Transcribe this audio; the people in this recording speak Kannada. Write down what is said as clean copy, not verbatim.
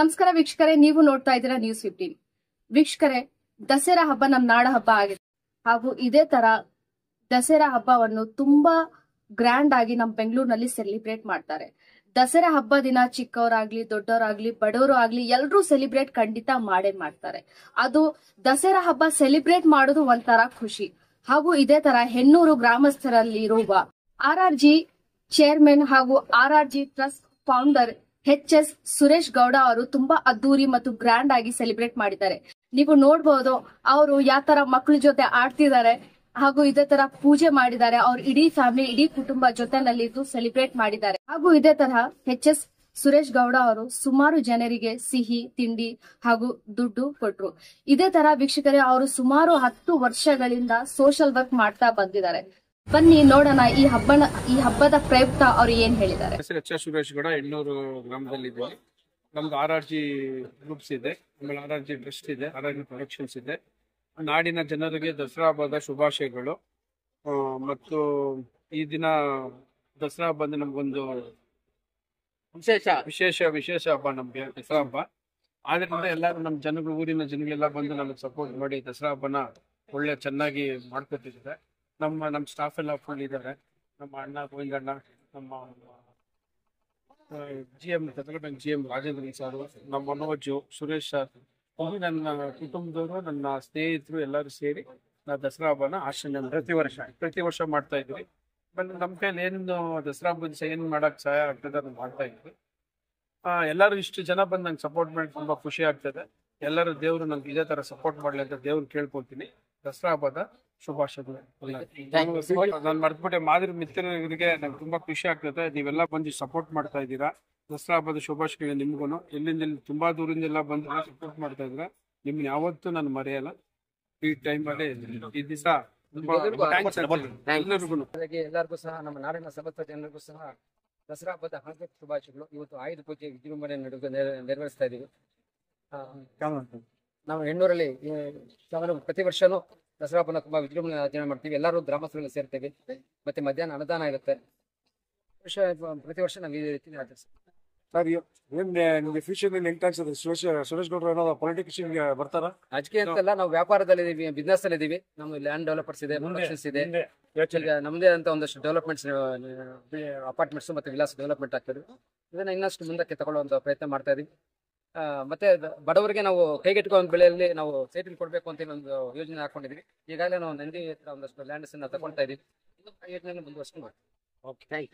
ನಮಸ್ಕಾರ ವೀಕ್ಷಕರೇ, ನೀವು ನೋಡ್ತಾ ಇದ್ದೀರಾ ನ್ಯೂಸ್ 15. ವೀಕ್ಷಕರೇ, ದಸರಾ ಹಬ್ಬ ನಮ್ಮ ನಾಡ ಹಬ್ಬ ಆಗಿದೆ. ಹಾಗೂ ಇದೇ ತರ ದಸರಾ ಹಬ್ಬವನ್ನು ತುಂಬಾ ಗ್ರ್ಯಾಂಡ್ ಆಗಿ ನಮ್ಮ ಬೆಂಗಳೂರಿನಲ್ಲಿ ಸೆಲಿಬ್ರೇಟ್ ಮಾಡ್ತಾರೆ. ದಸರಾ ಹಬ್ಬ ದಿನ ಚಿಕ್ಕವರಾಗ್ಲಿ, ದೊಡ್ಡವರಾಗ್ಲಿ, ಬಡವರು ಆಗ್ಲಿ ಎಲ್ಲರೂ ಸೆಲಿಬ್ರೇಟ್ ಖಂಡಿತ ಮಾಡೇ ಮಾಡ್ತಾರೆ. ಅದು ದಸರಾ ಹಬ್ಬ ಸೆಲಿಬ್ರೇಟ್ ಮಾಡೋದು ಒಂಥರ ಖುಷಿ. ಹಾಗೂ ಇದೇ ತರ ಹೆಣ್ಣೂರು ಗ್ರಾಮಸ್ಥರಲ್ಲಿರುವ RRG ಚೇರ್ಮನ್ ಹಾಗೂ RRG trust founder HS Suresh Gowda ಅವರು ತುಂಬಾ ಅದ್ದೂರಿ ಮತ್ತು ಗ್ರ್ಯಾಂಡ್ ಆಗಿ ಸೆಲಿಬ್ರೇಟ್ ಮಾಡಿದ್ದಾರೆ. ನೀವು ನೋಡಬಹುದು ಅವರು ಯಾವ ತರ ಮಕ್ಕಳ ಜೊತೆ ಆಡ್ತಿದ್ದಾರೆ ಹಾಗೂ ಇದೇ ತರ ಪೂಜೆ ಮಾಡಿದ್ದಾರೆ. ಅವ್ರ ಇಡೀ ಫ್ಯಾಮಿಲಿ, ಇಡೀ ಕುಟುಂಬ ಜೊತೆನಲ್ಲಿದ್ದು ಸೆಲಿಬ್ರೇಟ್ ಮಾಡಿದ್ದಾರೆ. ಹಾಗೂ ಇದೇ ತರ HS ಸುರೇಶ್ ಗೌಡ ಅವರು ಸುಮಾರು ಜನರಿಗೆ ಸಿಹಿ ತಿಂಡಿ ಹಾಗೂ ದುಡ್ಡು ಕೊಟ್ರು. ಇದೇ ತರ ವೀಕ್ಷಕರೇ, ಅವರು ಸುಮಾರು 10 ವರ್ಷಗಳಿಂದ ಸೋಷಿಯಲ್ ವರ್ಕ್ ಮಾಡ್ತಾ ಬಂದಿದ್ದಾರೆ. ಬನ್ನಿ ನೋಡೋಣ ಈ ಹಬ್ಬದ ಪ್ರಯುಕ್ತ ಅವರು ಏನ್ ಹೇಳಿದ್ದಾರೆ. HS ಸುರೇಶ್ ಗೌಡ ಹೆಣ್ಣೂರು ಗ್ರಾಮದಲ್ಲಿ ಇದ್ದೀವಿ. ನಮ್ದು RRG ಗ್ರೂಪ್ಸ್ ಇದೆ, ಆಮೇಲೆ RRG ಟ್ರಸ್ಟ್ ಇದೆ, RRG ಪ್ರೊಡಕ್ಷನ್ಸ್ ಇದೆ. ನಾಡಿನ ಜನರಿಗೆ ದಸರಾ ಹಬ್ಬದ ಶುಭಾಶಯಗಳು. ಮತ್ತು ಈ ದಿನ ದಸರಾ ಹಬ್ಬ ಅಂದ್ರೆ ನಮ್ಗೊಂದು ವಿಶೇಷ ಹಬ್ಬ. ನಮ್ಗೆ ದಸರಾ ಹಬ್ಬ ಆದ್ರಿಂದ ಎಲ್ಲರೂ ನಮ್ಮ ಜನಗಳು, ಊರಿನ ಜನಗಳೆಲ್ಲ ಬಂದು ನಮಗೆ ಸಪೋರ್ಟ್ ಮಾಡಿ ದಸರಾ ಹಬ್ಬನ ಒಳ್ಳೆ ಚೆನ್ನಾಗಿ ಮಾಡ್ಕೊತಿದ್ದಾರೆ. ನಮ್ಮ ಸ್ಟಾಫ್ ಎಲ್ಲ ಫುಲ್ ಇದ್ದಾರೆ. ನಮ್ಮ ಅಣ್ಣ ಗೋವಿಂದಣ್ಣ, ನಮ್ಮ GM ರಾಜೇಂದ್ರ ಸರ್, ನಮ್ಮ ಮನೋಜು, ಸುರೇಶ್ ಸರ್, ನನ್ನ ಕುಟುಂಬದವರು, ನನ್ನ ಸ್ನೇಹಿತರು ಎಲ್ಲರೂ ಸೇರಿ ನಾವು ದಸರಾ ಹಬ್ಬನ ಆಚರಣೆ ಪ್ರತಿ ವರ್ಷ ಮಾಡ್ತಾ ಇದ್ವಿ. ಬಂದು ನಮ್ಮ ಕೈಲಿ ಏನು ದಸರಾ ಹಬ್ಬದ ದಿವಸ ಏನು ಮಾಡಕ್ ಸಹಾಯ ಆಗ್ತದೆ ಅದನ್ನ ಮಾಡ್ತಾ ಇದ್ವಿ. ಎಲ್ಲರೂ ಇಷ್ಟು ಜನ ಬಂದು ನಂಗೆ ಸಪೋರ್ಟ್ ಮಾಡಿ ತುಂಬಾ ಖುಷಿ ಆಗ್ತದೆ. ಎಲ್ಲರೂ ದೇವರು ನಂಗೆ ಇದೇ ತರ ಸಪೋರ್ಟ್ ಮಾಡ್ಲಿ ಅಂತ ದೇವ್ರು ಕೇಳ್ಕೊಳ್ತೀನಿ. ದಸರಾ ಹಬ್ಬದ ಶುಭಾಶಯಗಳು. ನಾನು ಮರ್ತ್ಬಿಟ್ಟೆ, ಮಾದರಿ ಮಿತ್ರರಿಗೆ ನಂಗೆ ತುಂಬಾ ಖುಷಿ ಆಗ್ತದೆ. ನೀವೆಲ್ಲ ಬಂದು ಸಪೋರ್ಟ್ ಮಾಡ್ತಾ ಇದ್ದೀರಾ. ದಸರಾ ಹಬ್ಬದ ಶುಭಾಶಯಗಳು ನಿಮ್ಗೂ. ಎಲ್ಲಿಂದ ತುಂಬಾ ದೂರಿಂದ ಎಲ್ಲ ಬಂದು ಸಪೋರ್ಟ್ ಮಾಡ್ತಾ ಇದ್ದೀರಾ. ನಿಮ್ನ ಯಾವತ್ತೂ ನಾನು ಮರೆಯಲ್ಲ. ಈ ಟೈಮಲ್ಲಿ ಈ ದಿವಸ ಎಲ್ಲರಿಗೂ ಸಹ, ನಮ್ಮ ನಾಡಿನ ಸಮಸ್ತ ಜನರಿಗೂ ಸಹ ದಸರಾ ಹಬ್ಬದ ಹಾರ್ದಿಕ ಶುಭಾಶಯಗಳು. ಇವತ್ತು ಆಯುಧ ಪೂಜೆ ವಿಜೃಂಭಣೆ ನೆರವೇರಿಸ್ತಾ ಇದೀವಿ. ನಾವು ಹೆಣ್ಣೂರಲ್ಲಿ ಪ್ರತಿ ವರ್ಷನೂ ದಸರಾ ಹಬ್ಬನ ತುಂಬಾ ವಿಜೃಂಭಣೆ ಆಚರಣೆ ಮಾಡ್ತೀವಿ. ಎಲ್ಲರೂ ಗ್ರಾಮಸ್ಥರಲ್ಲಿ ಸೇರ್ತೇವೆ. ಮತ್ತೆ ಮಧ್ಯಾಹ್ನ ಅನುದಾನ ಇರುತ್ತೆ. ಪ್ರತಿ ವರ್ಷ ನಾವು ಈ ರೀತಿ ಆಚರಿಸ್ತೀವಿ. ಸರ್, ನಿಮ್ಗೆ ಫ್ಯೂಚರ್ ಹೆಂಗ್ ಸುರೇಶ್ ಗೌಡ್ರು ಏನಾದ್ರು ಪಾಲಿಟಿಕ್ಸ್ ಬರ್ತಾರ? ರಾಜಕೀಯ ಅಂತಲ್ಲ, ನಾವು ವ್ಯಾಪಾರದಲ್ಲಿ ಇದೀವಿ, ಬಿಸ್ನೆಸ್ ಅಲ್ಲಿ ಇದೀವಿ. ನಮ್ದು ಲ್ಯಾಂಡ್ ಡೆವಲಪರ್ಸ್ ಇದೆ, ಪ್ರೊಡಕ್ಷನ್ಸ್ ಇದೆ. ನಮ್ದೇ ಅಂತ ಒಂದಷ್ಟು ಡೆವಲಪ್ಮೆಂಟ್ಸ್, ಅಪಾರ್ಟ್ಮೆಂಟ್ಸ್ ಮತ್ತೆ ವಿಲಾಸ ಡೆವಲಪ್ಮೆಂಟ್ ಆಗ್ತದೆ. ಇದನ್ನ ಇನ್ನಷ್ಟು ಮುಂದಕ್ಕೆ ತಗೊಳ್ಳುವಂತ ಪ್ರಯತ್ನ ಮಾಡ್ತಾ ಇದೀವಿ. ಮತ್ತೆ ಬಡವರಿಗೆ ನಾವು ಕೈಗೆಟುಕುವ ಒಂದು ಬೆಲೆಯಲ್ಲಿ ನಾವು ಸೈಟಿಲ್ ಕೊಡ್ಬೇಕು ಅಂತ ಒಂದು ಯೋಜನೆ ಹಾಕೊಂಡಿದೀವಿ. ಈಗಾಗಲೇ ನಾವು ನಂದಿ ಒಂದಷ್ಟು ಲ್ಯಾಂಡ್ಸ್ ಅನ್ನ ತಗೊಳ್ತಾ ಇದೀವಿ. ಯೋಜನೆ ಮುಂದುವರ್ಸ್ಕೊಂಡು ಮಾಡ್ತೀವಿ.